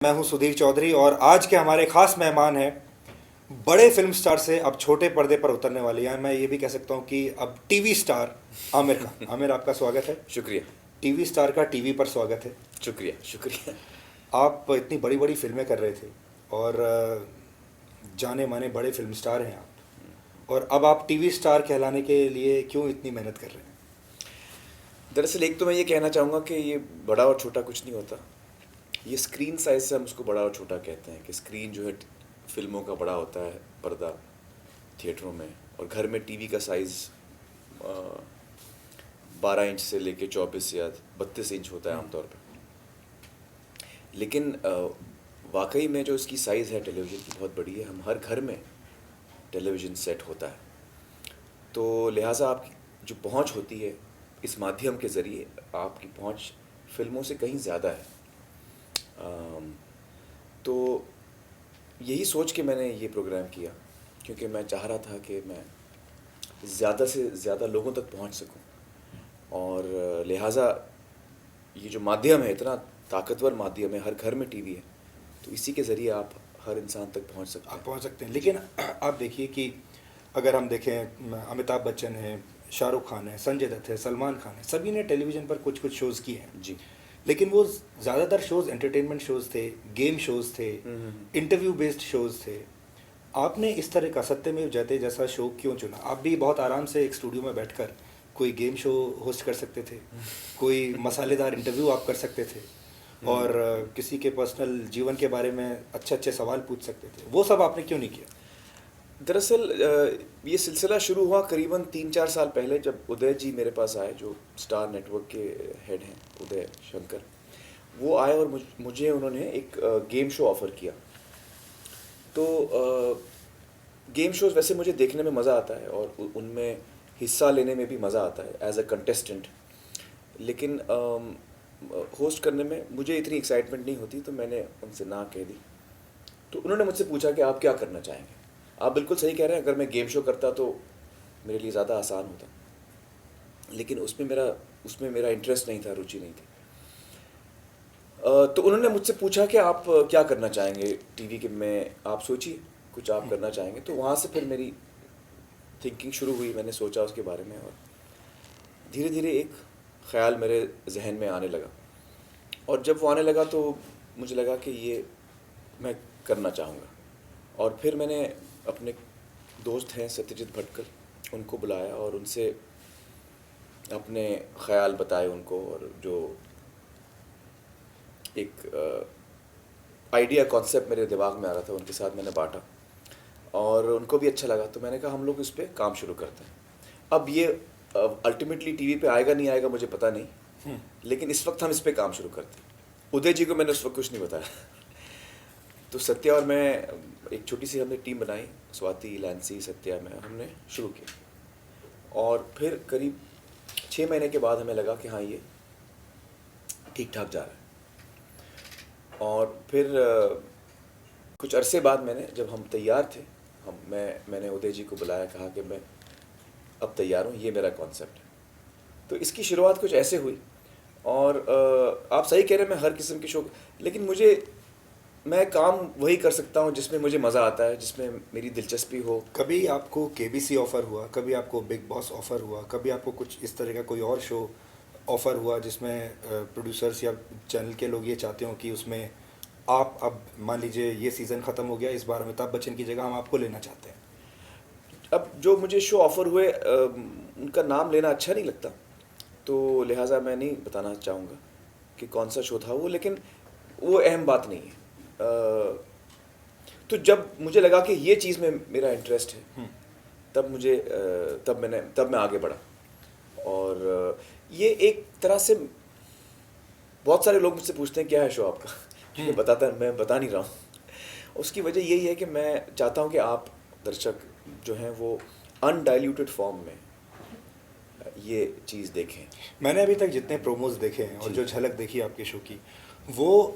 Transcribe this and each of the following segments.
मैं हूं सुधीर चौधरी और आज के हमारे खास मेहमान हैं बड़े फिल्म स्टार से अब छोटे पर्दे पर उतरने वाले हैं। मैं ये भी कह सकता हूं कि अब टीवी स्टार आमिर खान। आमिर, आपका स्वागत है। शुक्रिया। टीवी स्टार का टीवी पर स्वागत है। शुक्रिया शुक्रिया। आप इतनी बड़ी बड़ी फिल्में कर रहे थे और जाने माने बड़े फिल्म स्टार हैं आप, और अब आप टीवी स्टार कहलाने के लिए क्यों इतनी मेहनत कर रहे हैं? दरअसल एक तो मैं ये कहना चाहूँगा कि ये बड़ा और छोटा कुछ नहीं होता। ये स्क्रीन साइज से हम उसको बड़ा और छोटा कहते हैं कि स्क्रीन जो है फिल्मों का बड़ा होता है, पर्दा थिएटरों में, और घर में टीवी का साइज़ 12 इंच से लेके 24 या 32 इंच होता है आमतौर पर। लेकिन वाकई में जो इसकी साइज़ है टेलीविज़न की बहुत बड़ी है। हम हर घर में टेलीविज़न सेट होता है, तो लिहाजा आपकी जो पहुंच होती है इस माध्यम के ज़रिए, आपकी पहुंच फिल्मों से कहीं ज़्यादा है। तो यही सोच के मैंने ये प्रोग्राम किया, क्योंकि मैं चाह रहा था कि मैं ज़्यादा से ज़्यादा लोगों तक पहुंच सकूं, और लिहाजा ये जो माध्यम है इतना ताकतवर माध्यम है, हर घर में टीवी है, तो इसी के ज़रिए आप हर इंसान तक पहुंच सकते हैं। आप पहुंच सकते हैं। लेकिन आप देखिए कि अगर हम देखें, अमिताभ बच्चन है, शाहरुख खान है, संजय दत्त है, सलमान खान है, सभी ने टेलीविज़न पर कुछ कुछ शोज़ किए हैं जी। लेकिन वो ज़्यादातर शोज़ एंटरटेनमेंट शोज़ थे, गेम शोज़ थे, इंटरव्यू बेस्ड शोज़ थे। आपने इस तरह का सत्यमेव जयते जैसा शो क्यों चुना? आप भी बहुत आराम से एक स्टूडियो में बैठकर कोई गेम शो होस्ट कर सकते थे, कोई मसालेदार इंटरव्यू आप कर सकते थे, और किसी के पर्सनल जीवन के बारे में अच्छे अच्छे सवाल पूछ सकते थे। वो सब आपने क्यों नहीं किया? दरअसल ये सिलसिला शुरू हुआ करीबन 3-4 साल पहले, जब उदय जी मेरे पास आए, जो स्टार नेटवर्क के हेड हैं, उदय शंकर। वो आए और मुझे उन्होंने एक गेम शो ऑफ़र किया। तो गेम शोज़ वैसे मुझे देखने में मज़ा आता है और उनमें हिस्सा लेने में भी मज़ा आता है एज अ कंटेस्टेंट, लेकिन होस्ट करने में मुझे इतनी एक्साइटमेंट नहीं होती, तो मैंने उनसे ना कह दी। तो उन्होंने मुझसे पूछा कि आप क्या करना चाहेंगे। आप बिल्कुल सही कह रहे हैं, अगर मैं गेम शो करता तो मेरे लिए ज़्यादा आसान होता, लेकिन उसमें मेरा इंटरेस्ट नहीं था, रुचि नहीं थी। तो उन्होंने मुझसे पूछा कि आप क्या करना चाहेंगे टीवी के में, आप सोचिए कुछ आप करना चाहेंगे। तो वहाँ से फिर मेरी थिंकिंग शुरू हुई। मैंने सोचा उसके बारे में, और धीरे धीरे एक ख़्याल मेरे जहन में आने लगा, और जब वो आने लगा तो मुझे लगा कि ये मैं करना चाहूँगा। और फिर मैंने अपने दोस्त हैं सत्यजीत भटकर, उनको बुलाया और उनसे अपने ख़्याल बताए उनको, और जो एक आइडिया कॉन्सेप्ट मेरे दिमाग में आ रहा था उनके साथ मैंने बांटा, और उनको भी अच्छा लगा। तो मैंने कहा हम लोग इस पर काम शुरू करते हैं। अब ये अल्टीमेटली टीवी पे आएगा नहीं आएगा मुझे पता नहीं, लेकिन इस वक्त हम इस पर काम शुरू करते हैं। उदय जी को मैंने उस वक्त कुछ नहीं बताया। तो सत्या और मैं एक छोटी सी हमने टीम बनाई, स्वाति, लैंसी, सत्या में, हमने शुरू किया। और फिर करीब 6 महीने के बाद हमें लगा कि हाँ ये ठीक ठाक जा रहा है। और फिर कुछ अरसे बाद जब हम तैयार थे, मैंने उदय जी को बुलाया, कहा कि मैं अब तैयार हूँ, ये मेरा कॉन्सेप्ट है। तो इसकी शुरुआत कुछ ऐसे हुई। और आप सही कह रहे हैं, मैं हर किस्म के शो, लेकिन मैं काम वही कर सकता हूँ जिसमें मुझे मज़ा आता है, जिसमें मेरी दिलचस्पी हो। कभी आपको केबीसी ऑफ़र हुआ, कभी आपको बिग बॉस ऑफ़र हुआ, कभी आपको कुछ इस तरह का कोई और शो ऑफ़र हुआ जिसमें प्रोड्यूसर्स या चैनल के लोग ये चाहते हो कि उसमें आप, अब मान लीजिए ये सीज़न ख़त्म हो गया, इस बार अमिताभ बच्चन की जगह हम आपको लेना चाहते हैं? अब जो मुझे शो ऑफ़र हुए उनका नाम लेना अच्छा नहीं लगता, तो लिहाजा मैं नहीं बताना चाहूँगा कि कौन सा शो था वो, लेकिन वो अहम बात नहीं है। तो जब मुझे लगा कि ये चीज़ में मेरा इंटरेस्ट है, तब मैं आगे बढ़ा। और ये एक तरह से, बहुत सारे लोग मुझसे पूछते हैं क्या है शो आपका, मैं बता नहीं रहा हूँ। उसकी वजह यही है कि मैं चाहता हूँ कि आप दर्शक जो हैं वो अनडाइल्यूटेड फॉर्म में ये चीज़ देखें। मैंने अभी तक जितने प्रोमोज देखे हैं और जो झलक देखी आपके शो की, वो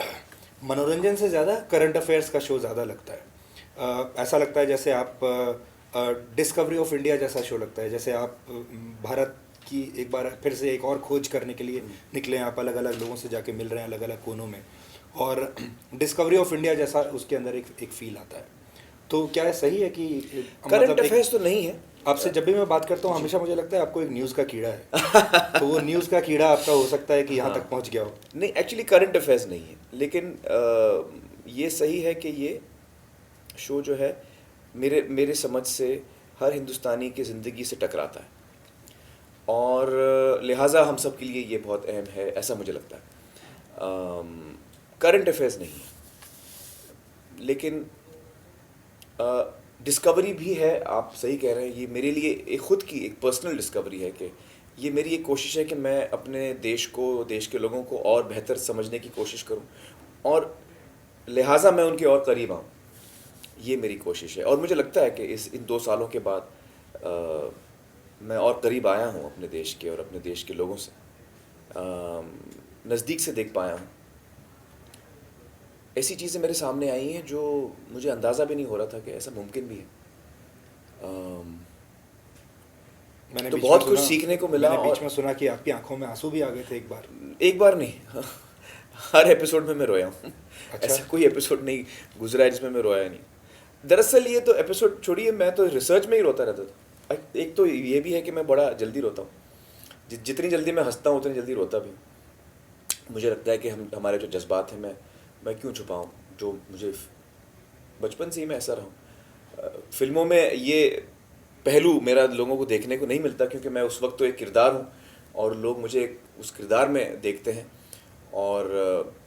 मनोरंजन से ज़्यादा करंट अफेयर्स का शो ज़्यादा लगता है। ऐसा लगता है जैसे आप डिस्कवरी ऑफ इंडिया जैसा शो लगता है, जैसे आप भारत की एक बार फिर से एक और खोज करने के लिए निकले हैं, आप अलग अलग लोगों से जाके मिल रहे हैं अलग अलग कोनों में, और डिस्कवरी ऑफ इंडिया जैसा उसके अंदर एक फील आता है। तो क्या है सही है कि करंट अफेयर्स तो नहीं है। आपसे जब भी मैं बात करता हूँ हमेशा मुझे लगता है आपको एक न्यूज़ का कीड़ा है तो वो न्यूज़ का कीड़ा आपका हो सकता है कि यहाँ तक पहुँच गया हो। नहीं, एक्चुअली करंट अफेयर्स नहीं है, लेकिन ये सही है कि ये शो जो है मेरे समझ से हर हिंदुस्तानी की ज़िंदगी से टकराता है और लिहाजा हम सब के लिए ये बहुत अहम है, ऐसा मुझे लगता है। करंट अफेयर्स नहीं है, लेकिन डिस्कवरी भी है। आप सही कह रहे हैं, ये मेरे लिए एक खुद की एक पर्सनल डिस्कवरी है कि ये मेरी एक कोशिश है कि मैं अपने देश को, देश के लोगों को और बेहतर समझने की कोशिश करूं और लिहाजा मैं उनके और करीब आऊँ, ये मेरी कोशिश है। और मुझे लगता है कि इन 2 सालों के बाद मैं और करीब आया हूँ अपने देश के और अपने देश के लोगों से, नज़दीक से देख पाया हूँ। ऐसी चीज़ें मेरे सामने आई हैं जो मुझे अंदाज़ा भी नहीं हो रहा था कि ऐसा मुमकिन भी है। मैंने तो बहुत कुछ सीखने को मिला। मैंने बीच में सुना कि आपकी आंखों में आंसू भी आ गए थे एक बार नहीं हर एपिसोड में मैं रोया हूँ। अच्छा। ऐसा कोई एपिसोड नहीं गुजरा है जिसमें मैं रोया नहीं। दरअसल ये तो एपिसोड छोड़िए, मैं तो रिसर्च में ही रोता रहता था। एक तो ये भी है कि मैं बड़ा जल्दी रोता हूँ, जितनी जल्दी मैं हंसता हूँ उतनी जल्दी रोता भी हूँ। मुझे लगता है कि हमारे जो जज्बात हैं मैं क्यों छुपाऊँ, जो मुझे बचपन से ही मैं ऐसा रहा हूँ। फिल्मों में ये पहलू मेरा लोगों को देखने को नहीं मिलता क्योंकि मैं उस वक्त तो एक किरदार हूँ और लोग मुझे उस किरदार में देखते हैं और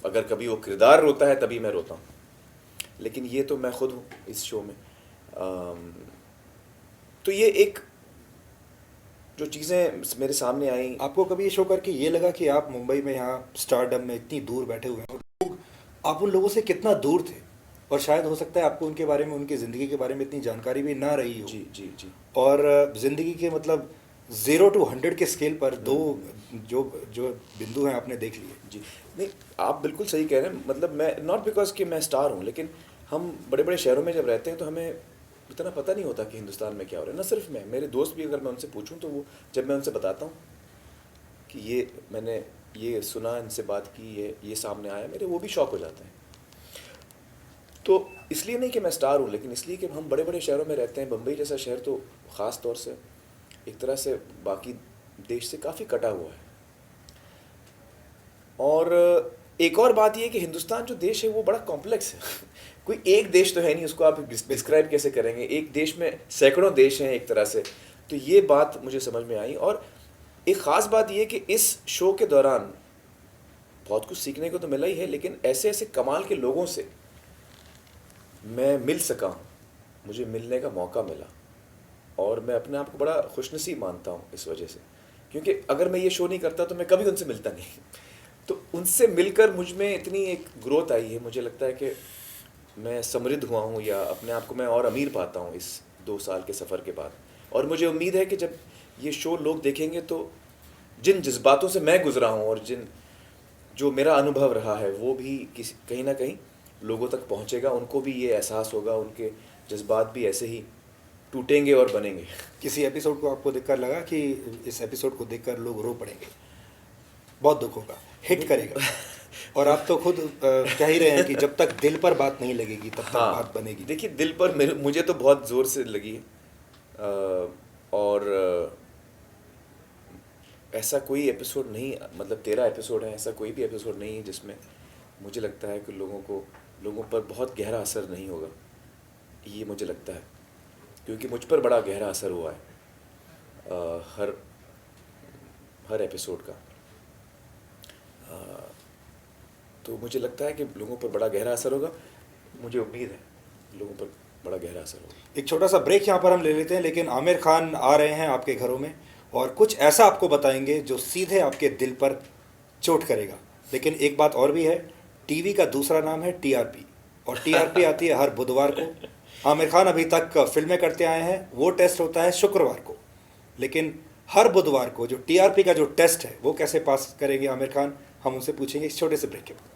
अगर कभी वो किरदार रोता है तभी मैं रोता हूँ, लेकिन ये तो मैं खुद हूँ इस शो में। तो ये एक जो चीज़ें मेरे सामने आई। आपको कभी ये शो करके ये लगा कि आप मुंबई में यहाँ स्टारडम में इतनी दूर बैठे हुए हैं और आप उन लोगों से कितना दूर थे और शायद हो सकता है आपको उनके बारे में, उनकी ज़िंदगी के बारे में इतनी जानकारी भी ना रही हो। जी जी जी। और ज़िंदगी के मतलब 0 to 100 के स्केल पर दो जो बिंदु हैं आपने देख लिए। जी नहीं, आप बिल्कुल सही कह रहे हैं। मतलब मैं नॉट बिकॉज कि मैं स्टार हूँ, लेकिन हम बड़े बड़े शहरों में जब रहते हैं तो हमें इतना पता नहीं होता कि हिंदुस्तान में क्या हो रहा है। न सिर्फ मैं, मेरे दोस्त भी अगर मैं उनसे पूछूं तो वो, जब मैं उनसे बताता हूँ कि ये मैंने ये सुना, इनसे बात की, ये सामने आया, मेरे वो भी शौक हो जाते हैं। तो इसलिए नहीं कि मैं स्टार हूँ, लेकिन इसलिए कि हम बड़े बड़े शहरों में रहते हैं। बम्बई जैसा शहर तो ख़ास तौर से एक तरह से बाकी देश से काफ़ी कटा हुआ है। और एक और बात ये कि हिंदुस्तान जो देश है वो बड़ा कॉम्प्लेक्स है। कोई एक देश तो है नहीं, उसको आप डिस्क्राइब कैसे करेंगे? एक देश में सैकड़ों देश हैं एक तरह से। तो ये बात मुझे समझ में आई। और एक ख़ास बात ये कि इस शो के दौरान बहुत कुछ सीखने को तो मिला ही है, लेकिन ऐसे ऐसे कमाल के लोगों से मैं मिल सका हूँ, मुझे मिलने का मौका मिला और मैं अपने आप को बड़ा खुशनसीब मानता हूँ इस वजह से, क्योंकि अगर मैं ये शो नहीं करता तो मैं कभी उनसे मिलता नहीं। तो उनसे मिलकर मुझ में इतनी एक ग्रोथ आई है, मुझे लगता है कि मैं समृद्ध हुआ हूँ या अपने आप को मैं और अमीर पाता हूँ इस 2 साल के सफ़र के बाद। और मुझे उम्मीद है कि जब ये शो लोग देखेंगे तो जिन जज्बातों से मैं गुज़रा हूँ और जो मेरा अनुभव रहा है वो भी कहीं ना कहीं लोगों तक पहुँचेगा, उनको भी ये एहसास होगा, उनके जज्बात भी ऐसे ही टूटेंगे और बनेंगे। किसी एपिसोड को आपको देखकर लगा कि इस एपिसोड को देखकर लोग रो पड़ेंगे, बहुत दुख होगा, हिट करेगा? और आप तो खुद कह ही रहे हैं कि जब तक दिल पर बात नहीं लगेगी तब तक बात बनेगी। देखिए, दिल पर मुझे तो बहुत ज़ोर से लगी है। और ऐसा कोई एपिसोड नहीं, मतलब 13 एपिसोड है, ऐसा कोई भी एपिसोड नहीं है जिसमें मुझे लगता है कि लोगों पर बहुत गहरा असर नहीं होगा। ये मुझे लगता है, क्योंकि मुझ पर बड़ा गहरा असर हुआ है हर एपिसोड का। तो मुझे लगता है कि लोगों पर बड़ा गहरा असर होगा। मुझे उम्मीद है लोगों पर बड़ा गहरा असर होगा। एक छोटा सा ब्रेक यहाँ पर हम ले लेते हैं, लेकिन आमिर खान आ रहे हैं आपके घरों में और कुछ ऐसा आपको बताएंगे जो सीधे आपके दिल पर चोट करेगा। लेकिन एक बात और भी है, टीवी का दूसरा नाम है टीआरपी, और टीआरपी आती है हर बुधवार को। आमिर खान अभी तक फिल्में करते आए हैं, वो टेस्ट होता है शुक्रवार को, लेकिन हर बुधवार को जो टीआरपी का जो टेस्ट है वो कैसे पास करेंगे आमिर खान, हम उनसे पूछेंगे इस छोटे से ब्रेक के बाद।